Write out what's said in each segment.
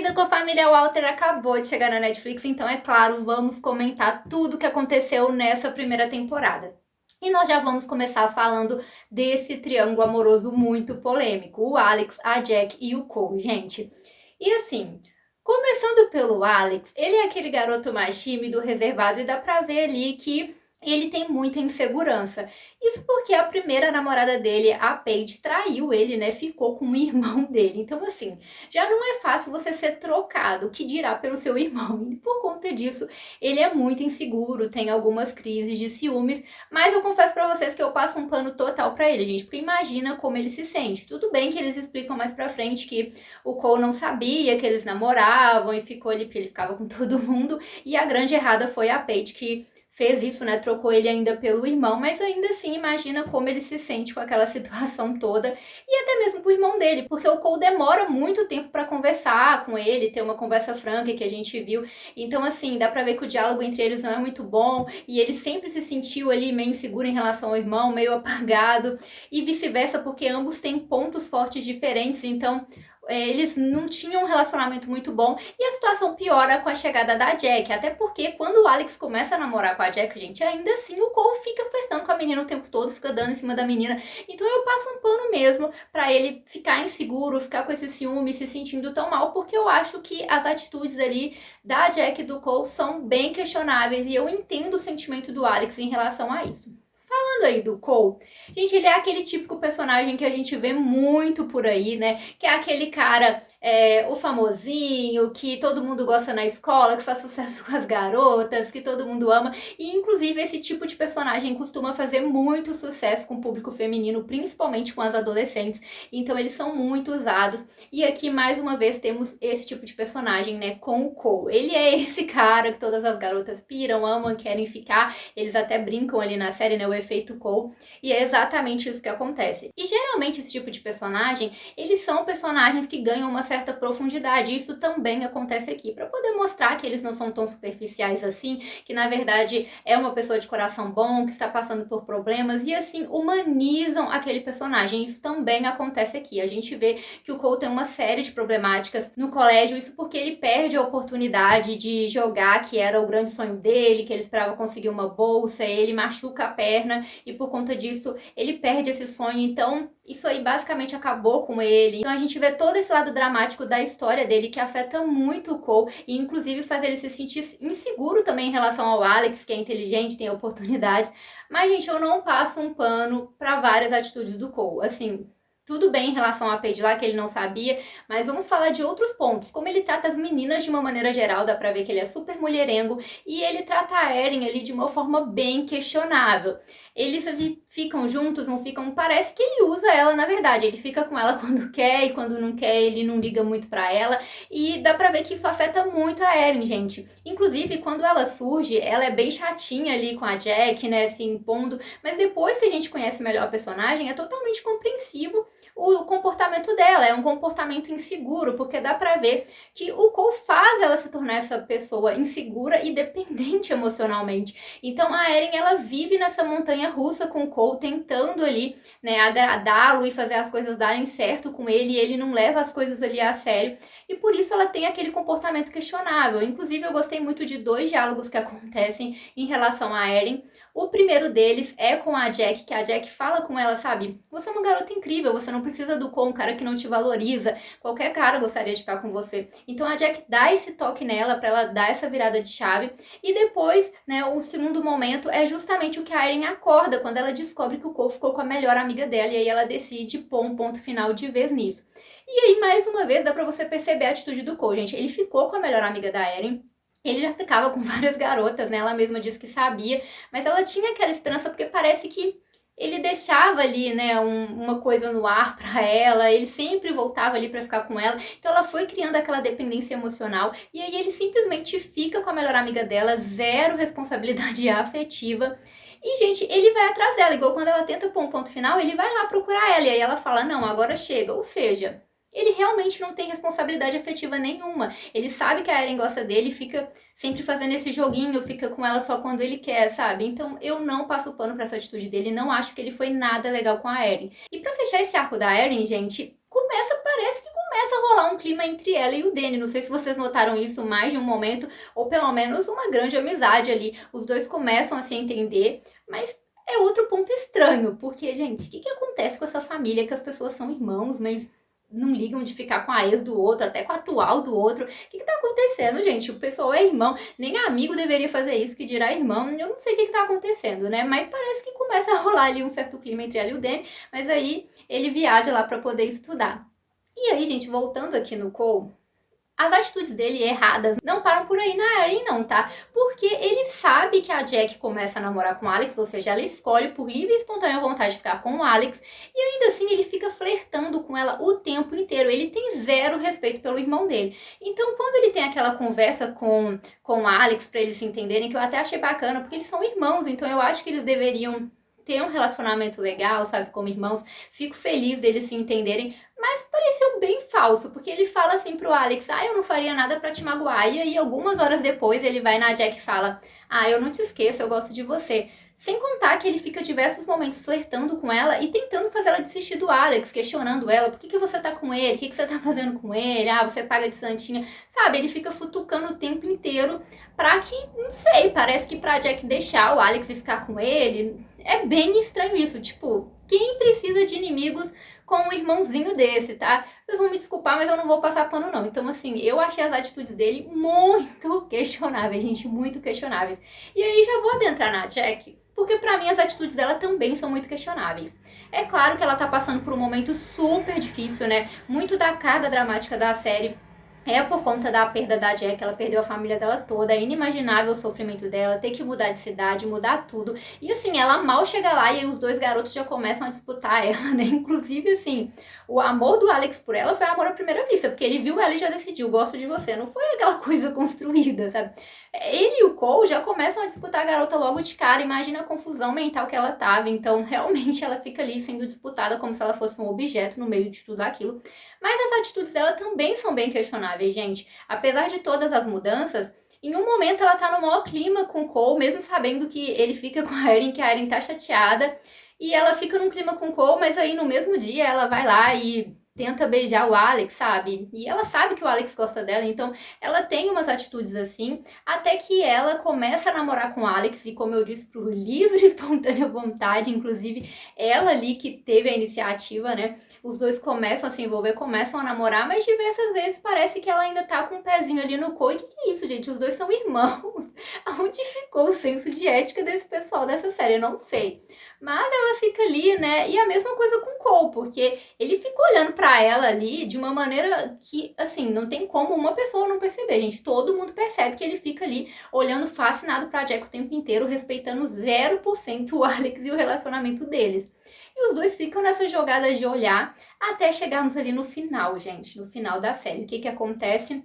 Vida com a Família Walter acabou de chegar na Netflix, então é claro, vamos comentar tudo o que aconteceu nessa primeira temporada. E nós já vamos começar falando desse triângulo amoroso muito polêmico, o Alex, a Jack e o Cole, gente. E assim, começando pelo Alex, ele é aquele garoto mais tímido, reservado, e dá pra ver ali que ele tem muita insegurança. Isso porque a primeira namorada dele, a Paige, traiu ele, né? Ficou com o irmão dele. Então, assim, já não é fácil você ser trocado, que dirá pelo seu irmão. E por conta disso, ele é muito inseguro, tem algumas crises de ciúmes, mas eu confesso pra vocês que eu passo um pano total pra ele, gente, porque imagina como ele se sente. Tudo bem que eles explicam mais pra frente que o Cole não sabia que eles namoravam e ficou ali porque ele ficava com todo mundo, e a grande errada foi a Paige que fez isso, né? Trocou ele ainda pelo irmão, mas ainda assim imagina como ele se sente com aquela situação toda, e até mesmo pro irmão dele, porque o Cole demora muito tempo pra conversar com ele, ter uma conversa franca que a gente viu. Então, assim, dá pra ver que o diálogo entre eles não é muito bom, e ele sempre se sentiu ali meio inseguro em relação ao irmão, meio apagado, e vice-versa, porque ambos têm pontos fortes diferentes, então eles não tinham um relacionamento muito bom, e a situação piora com a chegada da Jack, até porque quando o Alex começa a namorar com a Jack, gente, ainda assim o Cole fica flertando com a menina o tempo todo, fica dando em cima da menina, então eu passo um pano mesmo pra ele ficar inseguro, ficar com esse ciúme, se sentindo tão mal, porque eu acho que as atitudes ali da Jack e do Cole são bem questionáveis, e eu entendo o sentimento do Alex em relação a isso. Falando aí do Cole, gente, ele é aquele típico personagem que a gente vê muito por aí, né? Que é aquele cara, o famosinho, que todo mundo gosta na escola, que faz sucesso com as garotas, que todo mundo ama. E, inclusive, esse tipo de personagem costuma fazer muito sucesso com o público feminino, principalmente com as adolescentes. Então, eles são muito usados. E aqui, mais uma vez, temos esse tipo de personagem, né? Com o Cole. Ele é esse cara que todas as garotas piram, amam, querem ficar. Eles até brincam ali na série, né? O efeito Cole. E é exatamente isso que acontece. E geralmente esse tipo de personagem, eles são personagens que ganham uma certa profundidade. E isso também acontece aqui, para poder mostrar que eles não são tão superficiais assim, que na verdade é uma pessoa de coração bom, que está passando por problemas, e assim humanizam aquele personagem. Isso também acontece aqui. A gente vê que o Cole tem uma série de problemáticas no colégio, isso porque ele perde a oportunidade de jogar, que era o grande sonho dele, que ele esperava conseguir uma bolsa, ele machuca a perna, e por conta disso ele perde esse sonho. Então isso aí basicamente acabou com ele. Então a gente vê todo esse lado dramático da história dele, que afeta muito o Cole, e inclusive faz ele se sentir inseguro também em relação ao Alex, que é inteligente, tem oportunidades. Mas, gente, eu não passo um pano para várias atitudes do Cole. Assim, tudo bem em relação a Paige lá, que ele não sabia, mas vamos falar de outros pontos. Como ele trata as meninas de uma maneira geral, dá pra ver que ele é super mulherengo, e ele trata a Erin ali de uma forma bem questionável. Eles ficam juntos, não ficam, parece que ele usa ela na verdade, ele fica com ela quando quer, e quando não quer ele não liga muito pra ela, e dá pra ver que isso afeta muito a Erin, gente. Inclusive, quando ela surge, ela é bem chatinha ali com a Jack, né, se impondo, mas depois que a gente conhece melhor a personagem, é totalmente compreensivo o comportamento dela, é um comportamento inseguro, porque dá pra ver que o Cole faz ela se tornar essa pessoa insegura e dependente emocionalmente. Então a Erin, ela vive nessa montanha russa com o Cole, tentando ali, né, agradá-lo e fazer as coisas darem certo com ele, e ele não leva as coisas ali a sério, e por isso ela tem aquele comportamento questionável. Inclusive eu gostei muito de dois diálogos que acontecem em relação a Erin. O primeiro deles é com a Jack, que a Jack fala com ela, sabe? Você é uma garota incrível, você não precisa do Cole, um cara que não te valoriza. Qualquer cara gostaria de ficar com você. Então a Jack dá esse toque nela pra ela dar essa virada de chave. E depois, né, o segundo momento é justamente o que a Erin acorda, quando ela descobre que o Cole ficou com a melhor amiga dela, e aí ela decide pôr um ponto final de vez nisso. E aí, mais uma vez, dá pra você perceber a atitude do Cole, gente. Ele ficou com a melhor amiga da Erin. Ele já ficava com várias garotas, né? Ela mesma disse que sabia, mas ela tinha aquela esperança porque parece que ele deixava ali, né, uma coisa no ar pra ela, ele sempre voltava ali pra ficar com ela, então ela foi criando aquela dependência emocional, e aí ele simplesmente fica com a melhor amiga dela, zero responsabilidade afetiva, e, gente, ele vai atrás dela, igual quando ela tenta pôr um ponto final, ele vai lá procurar ela, e aí ela fala, não, agora chega, ou seja, ele realmente não tem responsabilidade afetiva nenhuma. Ele sabe que a Erin gosta dele, fica sempre fazendo esse joguinho, fica com ela só quando ele quer, sabe? Então eu não passo pano pra essa atitude dele, não acho que ele foi nada legal com a Erin. E pra fechar esse arco da Erin, gente, parece que começa a rolar um clima entre ela e o Danny. Não sei se vocês notaram isso mais de um momento, ou pelo menos uma grande amizade ali. Os dois começam a se entender, mas é outro ponto estranho, porque, gente, o que acontece com essa família que as pessoas são irmãos, mas não ligam de ficar com a ex do outro, até com a atual do outro. O que tá acontecendo, gente? O pessoal é irmão, nem amigo deveria fazer isso, que dirá irmão. Eu não sei o que tá acontecendo, né? Mas parece que começa a rolar ali um certo clima entre ela e o Danny, mas aí ele viaja lá pra poder estudar. E aí, gente, voltando aqui no Cole, as atitudes dele erradas não param por aí na Erin, não, tá? Porque ele sabe que a Jack começa a namorar com o Alex, ou seja, ela escolhe por livre e espontânea vontade de ficar com o Alex, e ainda assim ele fica flertando com ela o tempo inteiro. Ele tem zero respeito pelo irmão dele. Então, quando ele tem aquela conversa com o Alex, pra eles se entenderem, que eu até achei bacana, porque eles são irmãos, então eu acho que eles deveriam ter um relacionamento legal, sabe, como irmãos. Fico feliz deles se entenderem, mas pareceu bem falso, porque ele fala assim pro Alex, eu não faria nada pra te magoar, e aí algumas horas depois ele vai na Jack e fala, eu não te esqueço, eu gosto de você. Sem contar que ele fica diversos momentos flertando com ela e tentando fazer ela desistir do Alex, questionando ela, por que você tá com ele, o que você tá fazendo com ele, você paga de santinha, sabe, ele fica futucando o tempo inteiro pra que, não sei, parece que pra Jack deixar o Alex e ficar com ele. É bem estranho isso, tipo, quem precisa de inimigos com um irmãozinho desse, tá? Vocês vão me desculpar, mas eu não vou passar pano não. Então, assim, eu achei as atitudes dele muito questionáveis, gente, muito questionáveis. E aí já vou adentrar na Jack, porque pra mim as atitudes dela também são muito questionáveis. É claro que ela tá passando por um momento super difícil, né? Muito da carga dramática da série é por conta da perda da Jack, ela perdeu a família dela toda, é inimaginável o sofrimento dela, ter que mudar de cidade, mudar tudo. E assim, ela mal chega lá e os dois garotos já começam a disputar ela, né? Inclusive, assim, o amor do Alex por ela foi amor à primeira vista, porque ele viu ela e já decidiu, gosto de você. Não foi aquela coisa construída, sabe? Ele e o Cole já começam a disputar a garota logo de cara, imagina a confusão mental que ela tava. Então, realmente, ela fica ali sendo disputada como se ela fosse um objeto no meio de tudo aquilo. Mas as atitudes dela também são bem questionáveis, gente. Apesar de todas as mudanças, em um momento ela tá no maior clima com o Cole, mesmo sabendo que ele fica com a Erin, que a Erin tá chateada. E ela fica num clima com o Cole, mas aí no mesmo dia ela vai lá e tenta beijar o Alex, sabe? E ela sabe que o Alex gosta dela, então ela tem umas atitudes assim, até que ela começa a namorar com o Alex, e como eu disse, por livre e espontânea vontade, inclusive ela ali que teve a iniciativa, né? Os dois começam a se envolver, começam a namorar, mas diversas vezes parece que ela ainda tá com um pezinho ali no Cole. Que é isso, gente? Os dois são irmãos. Aonde ficou o senso de ética desse pessoal dessa série? Eu não sei. Mas ela fica ali, né? E a mesma coisa com o Cole, porque ele fica olhando pra ela ali de uma maneira que, assim, não tem como uma pessoa não perceber, gente. Todo mundo percebe que ele fica ali olhando fascinado pra Jack o tempo inteiro, respeitando 0% o Alex e o relacionamento deles. E os dois ficam nessa jogada de olhar até chegarmos ali no final, gente, no final da série. O que acontece?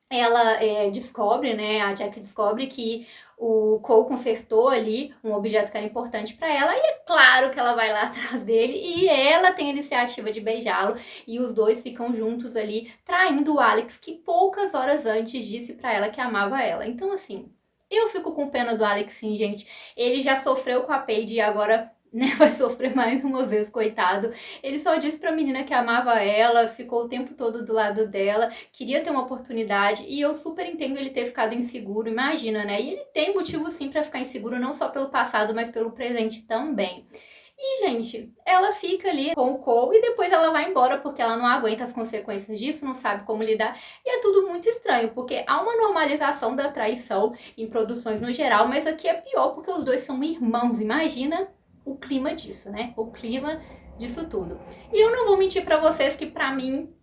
Ela descobre, né, a Jack descobre que o Cole consertou ali um objeto que era importante para ela, e é claro que ela vai lá atrás dele e ela tem a iniciativa de beijá-lo, e os dois ficam juntos ali, traindo o Alex, que poucas horas antes disse para ela que amava ela. Então, assim, eu fico com pena do Alex, sim, gente. Ele já sofreu com a Paige e agora, né, vai sofrer mais uma vez, coitado. Ele só disse pra menina que amava ela, ficou o tempo todo do lado dela, queria ter uma oportunidade, e eu super entendo ele ter ficado inseguro, imagina, né? E ele tem motivo sim pra ficar inseguro, não só pelo passado, mas pelo presente também. E, gente, ela fica ali com o Cole e depois ela vai embora porque ela não aguenta as consequências disso, não sabe como lidar. E é tudo muito estranho, porque há uma normalização da traição em produções no geral, mas aqui é pior porque os dois são irmãos. Imagina o clima disso, né? O clima disso tudo. E eu não vou mentir pra vocês que pra mim,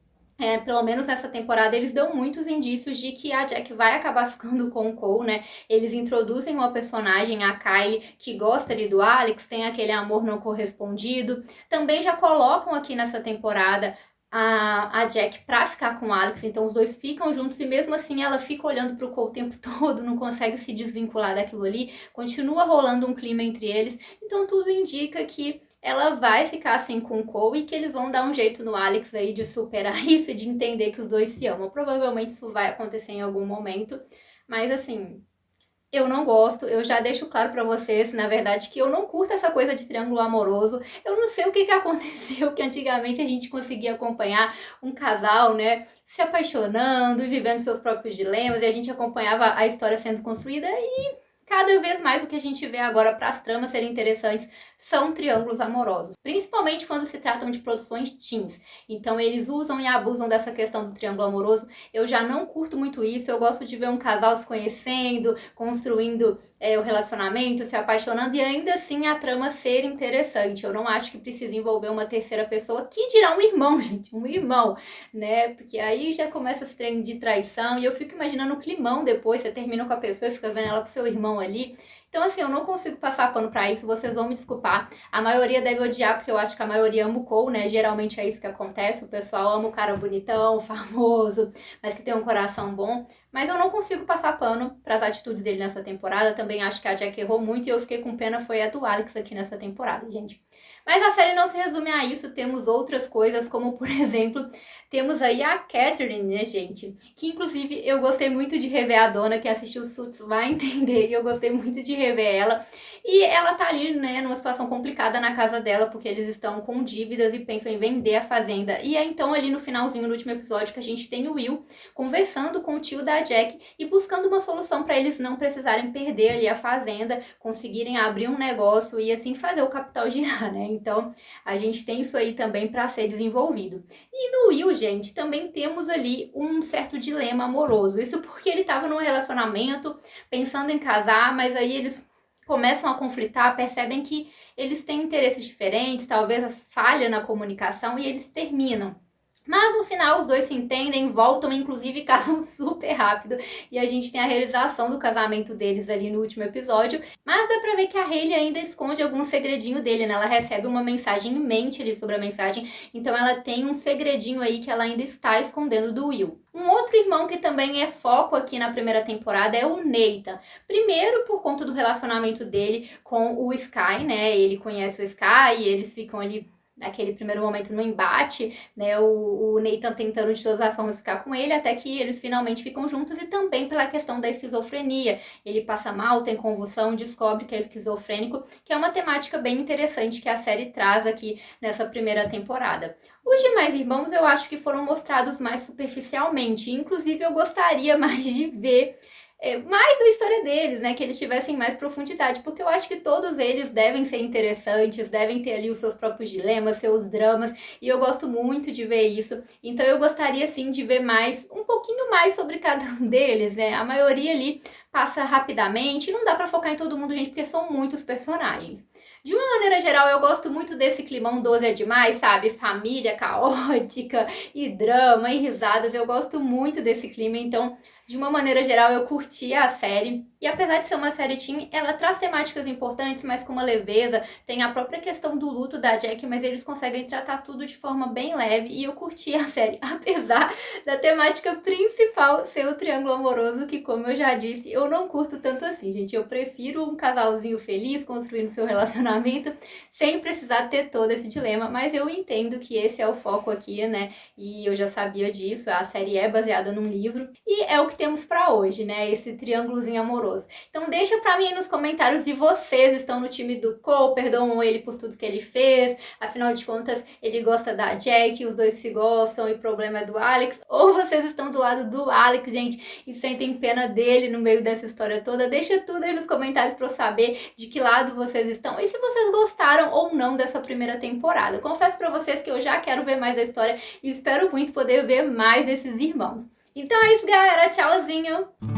pelo menos nessa temporada, eles dão muitos indícios de que a Jack vai acabar ficando com o Cole, né? Eles introduzem uma personagem, a Kylie, que gosta ali do Alex, tem aquele amor não correspondido. Também já colocam aqui nessa temporada a Jack pra ficar com o Alex, então os dois ficam juntos e mesmo assim ela fica olhando pro Cole o tempo todo, não consegue se desvincular daquilo ali, continua rolando um clima entre eles, então tudo indica que ela vai ficar assim com o Cole e que eles vão dar um jeito no Alex aí de superar isso e de entender que os dois se amam. Provavelmente isso vai acontecer em algum momento, mas assim, Eu não gosto, eu já deixo claro pra vocês, na verdade, que eu não curto essa coisa de triângulo amoroso. Eu não sei o que aconteceu, que antigamente a gente conseguia acompanhar um casal, né, se apaixonando e vivendo seus próprios dilemas, e a gente acompanhava a história sendo construída, e cada vez mais o que a gente vê agora para as tramas serem interessantes são triângulos amorosos, principalmente quando se tratam de produções teens. Então eles usam e abusam dessa questão do triângulo amoroso. Eu já não curto muito isso, eu gosto de ver um casal se conhecendo, construindo o relacionamento, se apaixonando e ainda assim a trama ser interessante. Eu não acho que precisa envolver uma terceira pessoa, que dirá um irmão, gente, um irmão, né? Porque aí já começa esse treino de traição e eu fico imaginando o climão depois, você termina com a pessoa e fica vendo ela com seu irmão ali. Então, assim, eu não consigo passar pano pra isso, vocês vão me desculpar. A maioria deve odiar, porque eu acho que a maioria ama o Cole, né? Geralmente é isso que acontece, o pessoal ama o cara bonitão, famoso, mas que tem um coração bom. Mas eu não consigo passar pano pras atitudes dele nessa temporada. Também acho que a Jack errou muito e eu fiquei com pena foi a do Alex aqui nessa temporada, gente. Mas a série não se resume a isso, temos outras coisas, como por exemplo, temos aí a Catherine, né, gente? Que inclusive eu gostei muito de rever a dona, que assistiu Suits vai entender, e eu gostei muito de rever ela. E ela tá ali, né, numa situação complicada na casa dela, porque eles estão com dívidas e pensam em vender a fazenda. E é então ali no finalzinho, no último episódio, que a gente tem o Will conversando com o tio da Jack e buscando uma solução para eles não precisarem perder ali a fazenda, conseguirem abrir um negócio e assim fazer o capital girar, né? Então a gente tem isso aí também para ser desenvolvido. E no Will, gente, também temos ali um certo dilema amoroso. Isso porque ele estava num relacionamento, pensando em casar, mas aí eles começam a conflitar, percebem que eles têm interesses diferentes, talvez falha na comunicação e eles terminam. Mas no final os dois se entendem, voltam, inclusive casam super rápido. E a gente tem a realização do casamento deles ali no último episódio. Mas dá pra ver que a Hailey ainda esconde algum segredinho dele, né? Ela recebe uma mensagem em mente ali sobre a mensagem. Então ela tem um segredinho aí que ela ainda está escondendo do Will. Um outro irmão que também é foco aqui na primeira temporada é o Nathan. Primeiro por conta do relacionamento dele com o Sky, né? Ele conhece o Sky e eles ficam ali naquele primeiro momento no embate, né, o Nathan tentando de todas as formas ficar com ele, até que eles finalmente ficam juntos, e também pela questão da esquizofrenia. Ele passa mal, tem convulsão, descobre que é esquizofrênico, que é uma temática bem interessante que a série traz aqui nessa primeira temporada. Os demais irmãos eu acho que foram mostrados mais superficialmente, inclusive eu gostaria mais de ver mais da história deles, né? Que eles tivessem mais profundidade, porque eu acho que todos eles devem ser interessantes, devem ter ali os seus próprios dilemas, seus dramas, e eu gosto muito de ver isso. Então eu gostaria sim de ver mais, um pouquinho mais sobre cada um deles, né? A maioria ali passa rapidamente, não dá pra focar em todo mundo, gente, porque são muitos personagens. De uma maneira geral, eu gosto muito desse climão 12 é demais, sabe? Família caótica e drama e risadas. Eu gosto muito desse clima, então, de uma maneira geral, eu curti a série. E apesar de ser uma série teen, ela traz temáticas importantes, mas com uma leveza. Tem a própria questão do luto da Jack, mas eles conseguem tratar tudo de forma bem leve. E eu curti a série, apesar da temática principal ser o triângulo amoroso, que, como eu já disse, eu não curto tanto assim, gente. Eu prefiro um casalzinho feliz construindo seu relacionamento sem precisar ter todo esse dilema, mas eu entendo que esse é o foco aqui, né? E eu já sabia disso, a série é baseada num livro e é o que temos pra hoje, né? Esse triângulozinho amoroso. Então deixa pra mim aí nos comentários se vocês estão no time do Cole, perdoam ele por tudo que ele fez, afinal de contas ele gosta da Jack, os dois se gostam e o problema é do Alex, ou vocês estão do lado do Alex, gente, e sentem pena dele no meio dessa história toda. Deixa tudo aí nos comentários pra eu saber de que lado vocês estão e se vocês gostaram ou não dessa primeira temporada. Confesso pra vocês que eu já quero ver mais da história e espero muito poder ver mais desses irmãos. Então é isso, galera. Tchauzinho!